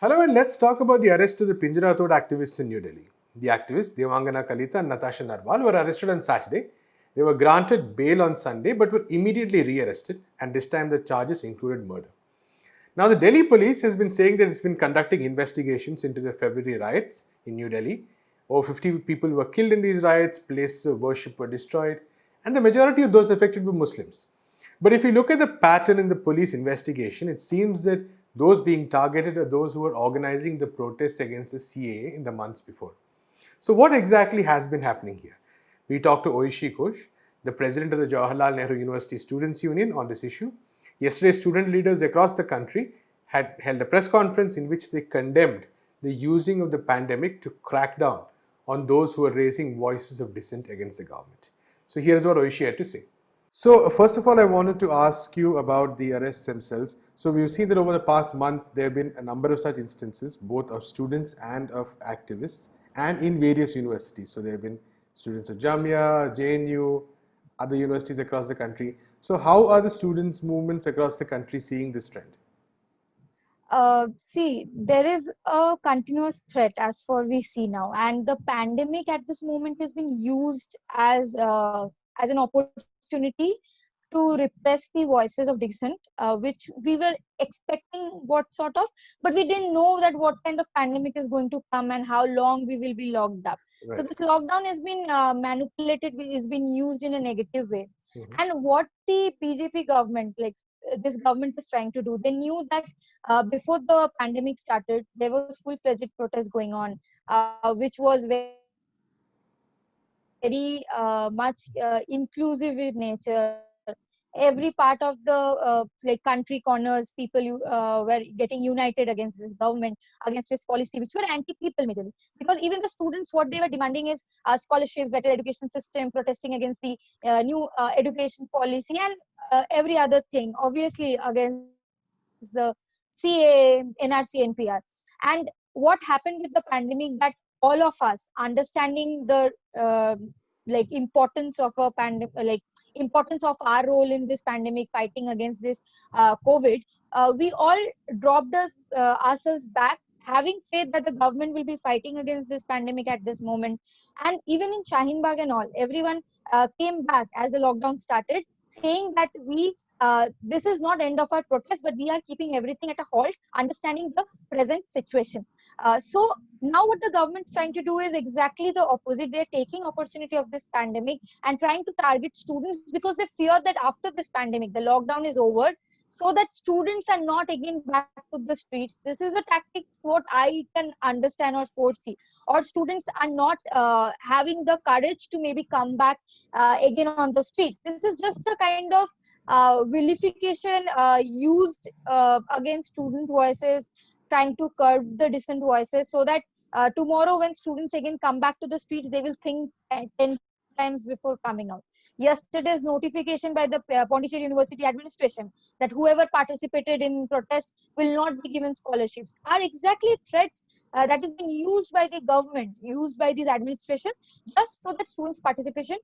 Hello, and let's talk about the arrest of the Pinjara Tod activists in New Delhi. The activists, Devangana Kalita and Natasha Narwal, were arrested on Saturday. They were granted bail on Sunday but were immediately rearrested, and this time the charges included murder. Now, the Delhi police has been saying that it's been conducting investigations into the February riots in New Delhi. Over 50 people were killed in these riots, places of worship were destroyed, and the majority of those affected were Muslims. But if you look at the pattern in the police investigation, it seems that those being targeted are those who were organizing the protests against the CAA in the months before. So, what exactly has been happening here? We talked to Oishi Ghosh, the president of the Jawaharlal Nehru University Students' Union, on this issue. Yesterday, student leaders across the country had held a press conference in which they condemned the using of the pandemic to crack down on those who are raising voices of dissent against the government. So, here's what Oishi had to say. So, first of all, I wanted to ask you about the arrests themselves. So, we've seen that over the past month, there have been a number of such instances, both of students and of activists, and in various universities. So, there have been students of Jamia, JNU, other universities across the country. So, how are the students' movements across the country seeing this trend? See, there is a continuous threat as for we see now, and the pandemic at this moment has been used as an opportunity to repress the voices of dissent, which we were expecting what sort of, but we didn't know that what kind of pandemic is going to come and how long we will be locked up. So Right. this lockdown has been manipulated, has been used in a negative way. Mhm. And what the BJP government, like this government is trying to do, they knew that before the pandemic started, there was full-fledged protest going on, which was very much inclusive in nature. Every part of the country corners, people were getting united against this government, against this policy, which were anti-people majorly. Because even the students, what they were demanding is scholarships, better education system, protesting against the new education policy, and every other thing. Obviously, against the CA, NRC, NPR. And what happened with the pandemic, that all of us understanding the like importance of a pandemic, like importance of our role in this pandemic, fighting against this COVID, we all dropped ourselves back, having faith that the government will be fighting against this pandemic at this moment. And even in Shaheen Bagh and all, everyone came back as the lockdown started, saying that this is not end of our protest, but we are keeping everything at a halt, understanding the present situation. So now what the government's trying to do is exactly the opposite. They're taking opportunity of this pandemic and trying to target students because they fear that after this pandemic, the lockdown is over, so that students are not again back to the streets. This is a tactics what I can understand or foresee. Or students are not having the courage to maybe come back again on the streets. This is just a kind of vilification used against student voices, trying to curb the dissent voices, so that tomorrow when students again come back to the streets, they will think 10 times before coming out. Yesterday's notification by the Pondicherry University administration that whoever participated in protest will not be given scholarships are exactly threats that has been used by the government, used by these administrations, just so that students' participation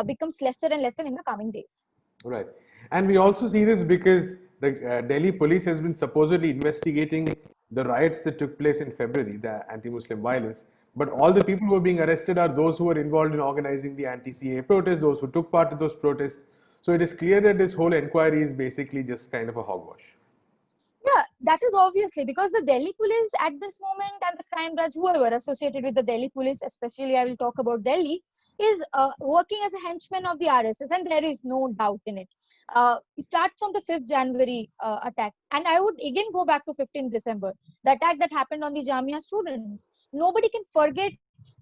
becomes lesser and lesser in the coming days. Right. And we also see this because the Delhi police has been supposedly investigating the riots that took place in February, the anti-Muslim violence. But all the people who are being arrested are those who were involved in organizing the anti-CAA protests, those who took part in those protests. So it is clear that this whole inquiry is basically just kind of a hogwash. Yeah, that is obviously because the Delhi police at this moment and the crime branch, whoever associated with the Delhi police, especially I will talk about Delhi, is working as a henchman of the RSS, and there is no doubt in it. Start from the 5th January attack, and I would again go back to 15th December, the attack that happened on the Jamia students. Nobody can forget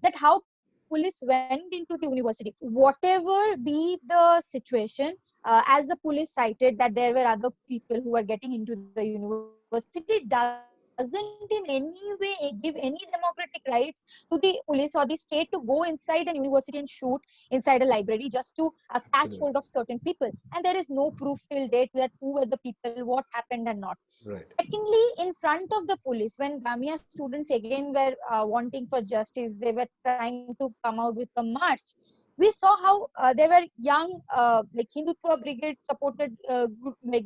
that how police went into the university. Whatever be the situation, as the police cited that there were other people who were getting into the university, doesn't in any way give any democratic rights to the police or the state to go inside an university and shoot inside a library just to catch hold of certain Absolutely. people. And there is no proof till date that who were the people, what happened and not. Right. Secondly, in front of the police, when Gamia students again were wanting for justice, they were trying to come out with a march. We saw how there were young, like Hindutva Brigade supported like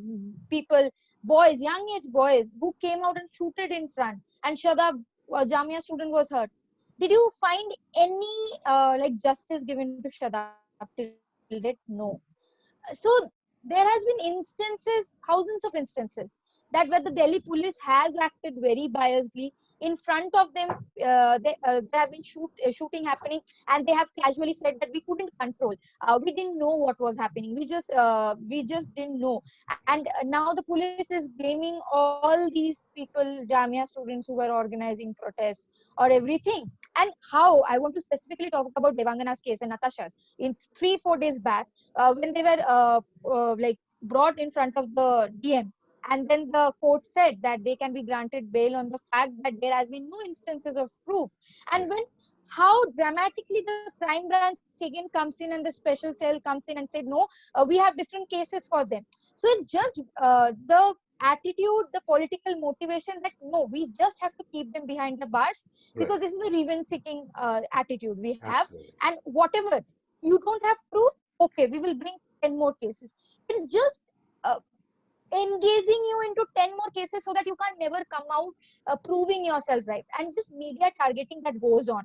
people, boys, young age boys, who came out and shooted in front. and Shadab, a Jamia student, was hurt. Did you find any like justice given to Shadab till date? No. So there has been instances, thousands of instances, that where the Delhi police has acted very biasly. In front of them, there have been shooting happening, and they have casually said that we couldn't control. We didn't know what was happening. We just didn't know. And now the police is blaming all these people, Jamia students who were organizing protests or everything. And how, I want to specifically talk about Devangana's case and Natasha's. In 3-4 days back, when they were like brought in front of the DM, and then the court said that they can be granted bail on the fact that there has been no instances of proof. And when, how dramatically the crime branch again comes in, and the special cell comes in and said no, we have different cases for them. So it's just the attitude, the political motivation, that no, we just have to keep them behind the bars, Right. because this is a revenge seeking attitude we have. Absolutely. And whatever, you don't have proof, okay, we will bring 10 more cases. It's just uh, engaging you into 10 more cases so that you can never come out proving yourself right. And this media targeting that goes on,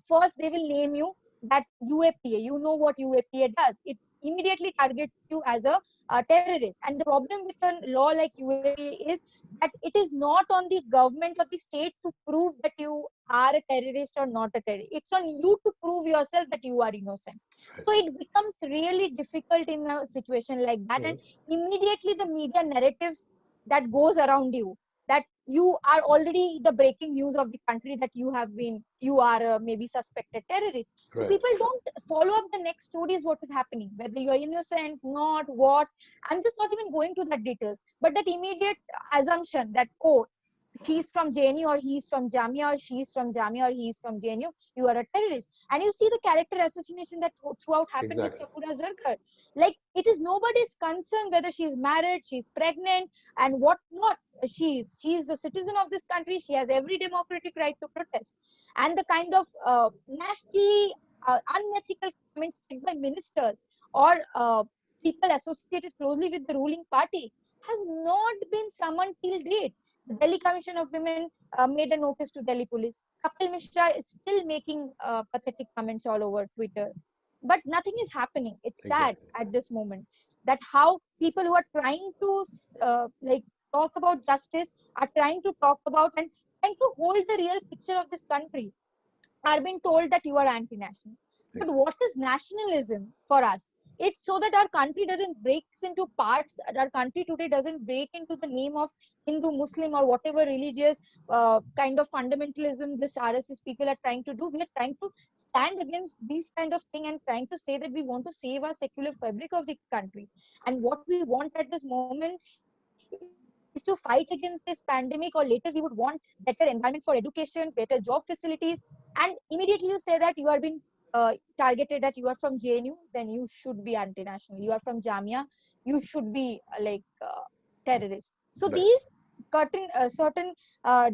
first they will name you that UAPA. You know what UAPA does? It immediately targets you as a terrorist. And the problem with a law like UAPA is that it is not on the government or the state to prove that you are a terrorist or not a terrorist. It's on you to prove yourself that you are innocent. Right. So it becomes really difficult in a situation like that. And immediately the media narratives that goes around you, that you are already the breaking news of the country, that you are maybe suspected terrorist. So Right. people don't follow up the next stories, what is happening, whether you are innocent, not, what. I'm just not even going to that details, but that immediate assumption that, oh, she's from JNU, or he's from Jamia, or she's from Jamia, or he's from JNU, you are a terrorist. And you see the character assassination that throughout happened with Exactly. Safura Zarkar. Like, it is nobody's concern whether she's married, she's pregnant, and what not. She's a citizen of this country. She has every democratic right to protest. And the kind of nasty, unethical comments made by ministers or people associated closely with the ruling party has not been summoned till date. The Delhi Commission of Women made a notice to Delhi police. Kapil Mishra is still making pathetic comments all over Twitter. But nothing is happening. It's sad Exactly. at this moment that how people who are trying to like talk about justice are trying to talk about and trying to hold the real picture of this country are being told that you are anti-national. But Exactly. what is nationalism for us? It's so that our country doesn't break into parts. Our country today doesn't break into the name of Hindu, Muslim, or whatever religious kind of fundamentalism this RSS people are trying to do. We are trying to stand against these kind of thing and trying to say that we want to save our secular fabric of the country. And what we want at this moment is to fight against this pandemic, or later we would want better environment for education, better job facilities. And immediately you say that you are being targeted, that you are from JNU, then you should be anti-national. You are from Jamia, you should be terrorist. So Right. these certain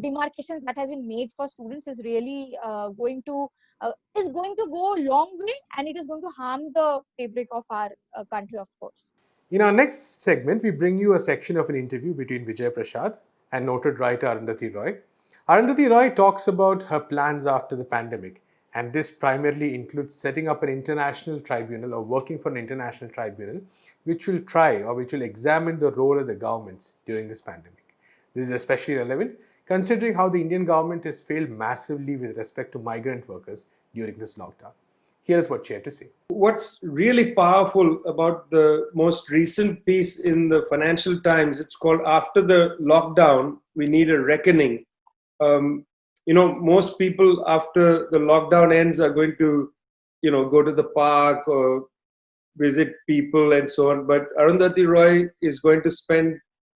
demarcations that has been made for students is really going to go a long way, and it is going to harm the fabric of our country, of course. In our next segment, we bring you a section of an interview between Vijay Prashad and noted writer Arundhati Roy. Arundhati Roy talks about her plans after the pandemic, and this primarily includes setting up an international tribunal or working for an international tribunal which will try or which will examine the role of the governments during this pandemic. This is especially relevant considering how the Indian government has failed massively with respect to migrant workers during this lockdown. Here's what she had to say. What's really powerful about the most recent piece in the Financial Times, it's called After the Lockdown, We Need a Reckoning. Most people after the lockdown ends are going to, go to the park or visit people and so on. But Arundhati Roy is going to spend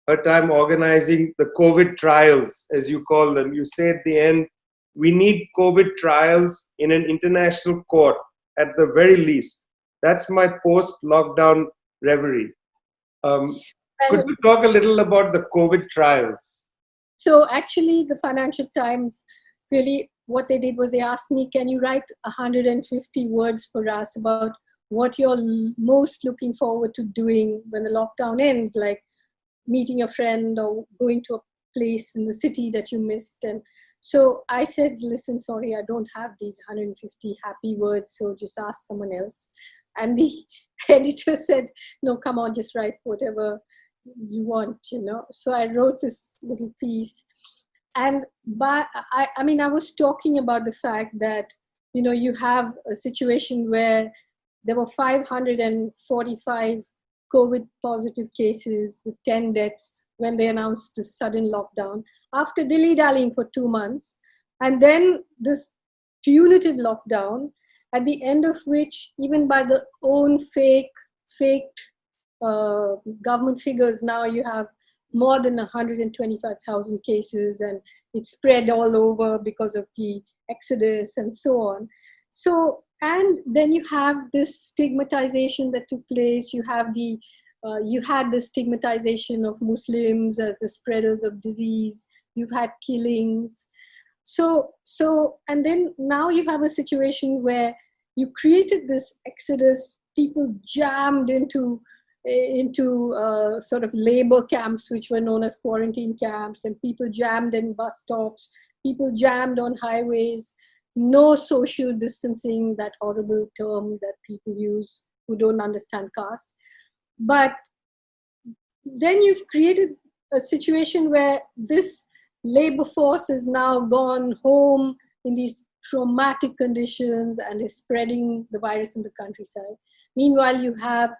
her time organizing the COVID trials, as you call them. You say at the end, we need COVID trials in an international court at the very least. That's my post-lockdown reverie. Could you talk a little about the COVID trials? So actually, the Financial Times, really what they did was they asked me, can you write 150 words for us about what you're most looking forward to doing when the lockdown ends, like meeting a friend or going to a place in the city that you missed. And so I said, listen, sorry, I don't have these 150 happy words, so just ask someone else. And the editor said, no, come on, just write whatever you want, So I wrote this little piece. And I was talking about the fact that, you have a situation where there were 545 COVID positive cases with 10 deaths when they announced the sudden lockdown after dilly-dallying for 2 months. And then this punitive lockdown, at the end of which, even by the own faked government figures, now you have more than 125,000 cases, and it's spread all over because of the exodus and so on. So, and then you have this stigmatization that took place. You have you had the stigmatization of Muslims as the spreaders of disease. You've had killings. So, and then now you have a situation where you created this exodus, people jammed into sort of labor camps, which were known as quarantine camps, and people jammed in bus stops, people jammed on highways, no social distancing, that horrible term that people use who don't understand caste. But then you've created a situation where this labor force is now gone home in these traumatic conditions and is spreading the virus in the countryside. Meanwhile, you have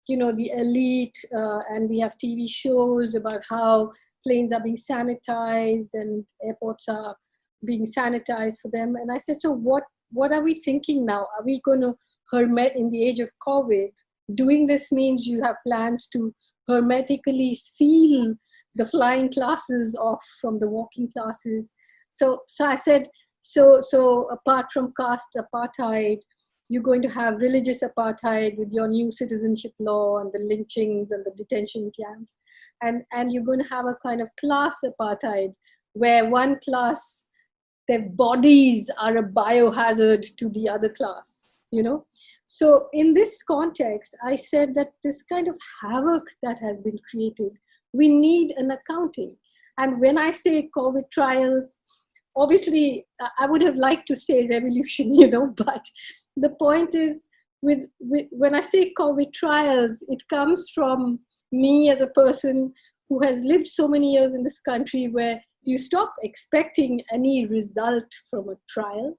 the elite, and we have TV shows about how planes are being sanitized and airports are being sanitized for them. And I said, so what are we thinking now? Are we going to in the age of COVID? Doing this means you have plans to hermetically seal the flying classes off from the walking classes. So I said, so apart from caste apartheid, you're going to have religious apartheid with your new citizenship law and the lynchings and the detention camps. And you're going to have a kind of class apartheid where one class, their bodies are a biohazard to the other class, So in this context, I said that this kind of havoc that has been created, we need an accounting. And when I say COVID trials, obviously I would have liked to say revolution, but the point is, when I say COVID trials, it comes from me as a person who has lived so many years in this country where you stop expecting any result from a trial,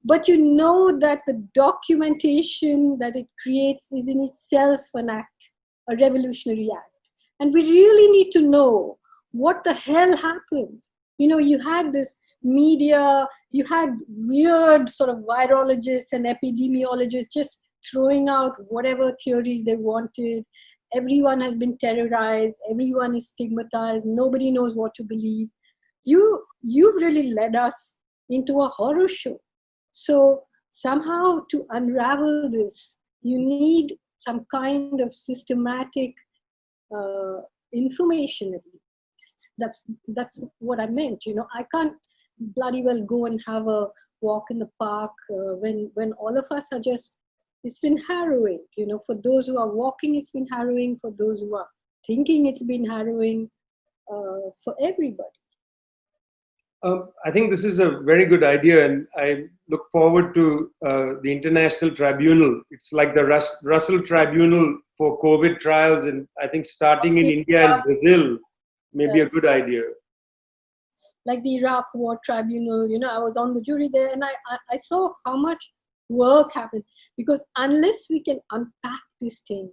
but you know that the documentation that it creates is in itself an act, a revolutionary act. And we really need to know what the hell happened. You had this media, you had weird sort of virologists and epidemiologists just throwing out whatever theories they wanted. Everyone has been terrorized, everyone is stigmatized, nobody knows what to believe. You really led us into a horror show. So somehow to unravel this, you need some kind of systematic information at least. That's what I meant. I can't bloody well go and have a walk in the park when all of us are just, it's been harrowing. For those who are walking, it's been harrowing. For those who are thinking, it's been harrowing. For everybody. I think this is a very good idea, and I look forward to the International Tribunal. It's like the Russell Tribunal for COVID trials, and I think starting in India and Brazil may be a good idea. Like the Iraq War Tribunal, I was on the jury there, and I saw how much work happened, because unless we can unpack this thing,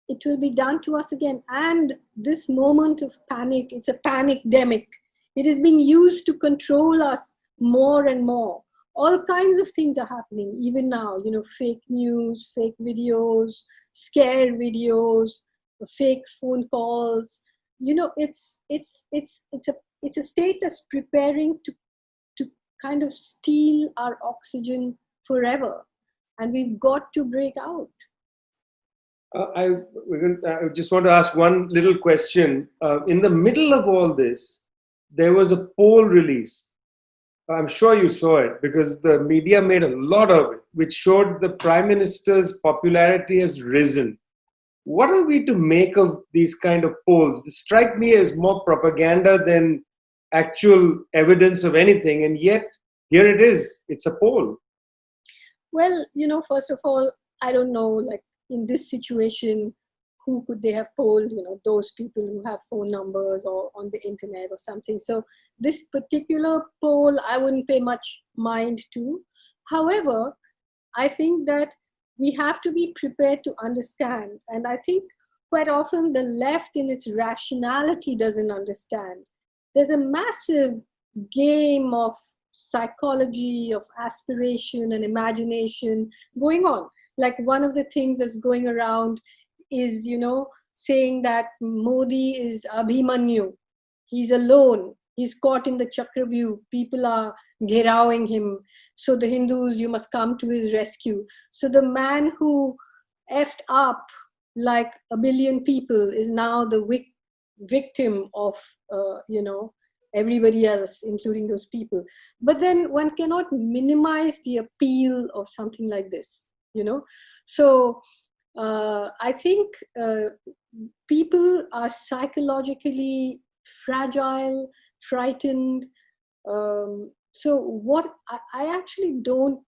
it will be done to us again. And this moment of panic, it's a panic-demic. It is being used to control us more and more. All kinds of things are happening, even now, fake news, fake videos, scare videos, fake phone calls. It's a state that's preparing to kind of steal our oxygen forever. And we've got to break out. I just want to ask one little question. In the middle of all this, there was a poll release. I'm sure you saw it because the media made a lot of it, which showed the Prime Minister's popularity has risen. what are we to make of these kind of polls? They strike me as more propaganda than actual evidence of anything, and yet here it is. It's a poll. Well, first of all, I don't know, like in this situation, who could they have polled? Those people who have phone numbers or on the internet or something. So this particular poll, I wouldn't pay much mind to. However, I think that we have to be prepared to understand. And I think quite often the left in its rationality doesn't understand. There's a massive game of psychology, of aspiration and imagination going on. Like one of the things that's going around is, saying that Modi is Abhimanyu. He's alone. He's caught in the Chakravyuh. People are gherawing him. So the Hindus, you must come to his rescue. So the man who effed up like a billion people is now the victim of, everybody else, including those people. But then one cannot minimize the appeal of something like this, So I think people are psychologically fragile, frightened. So what I actually don't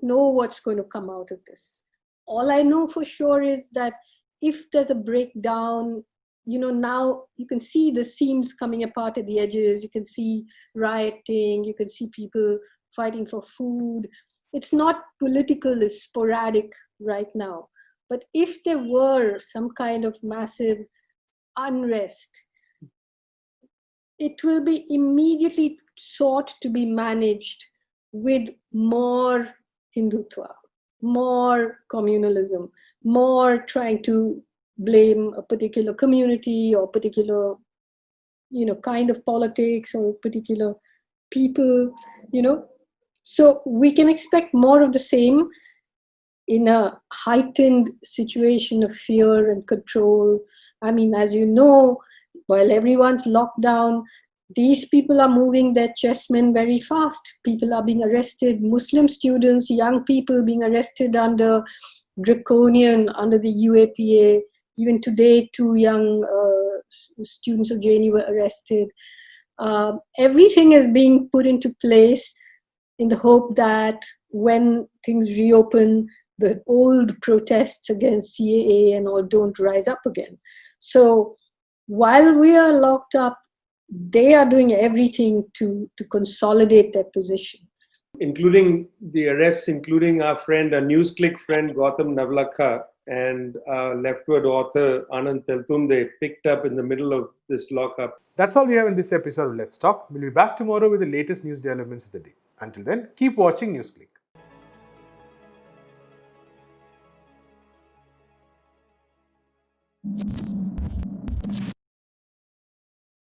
know what's going to come out of this. All I know for sure is that if there's a breakdown, now you can see the seams coming apart at the edges. You can see rioting. You can see people fighting for food. It's not political, it's sporadic right now. But if there were some kind of massive unrest, it will be immediately sought to be managed with more Hindutva, more communalism, more trying to blame a particular community or particular, kind of politics or particular people, So we can expect more of the same in a heightened situation of fear and control. I mean, as you know, while everyone's locked down, these people are moving their chessmen very fast. People are being arrested, Muslim students, young people being arrested under under the UAPA. Even today, 2 young students of JNU were arrested. Everything is being put into place in the hope that when things reopen, the old protests against CAA and all don't rise up again. So while we are locked up, they are doing everything to consolidate their positions. Including the arrests, including our NewsClick friend Gautam Navlakha, and leftward author Anand Teltunde, picked up in the middle of this lockup. That's all we have in this episode of Let's Talk. We'll be back tomorrow with the latest news developments of the day. Until then, keep watching NewsClick.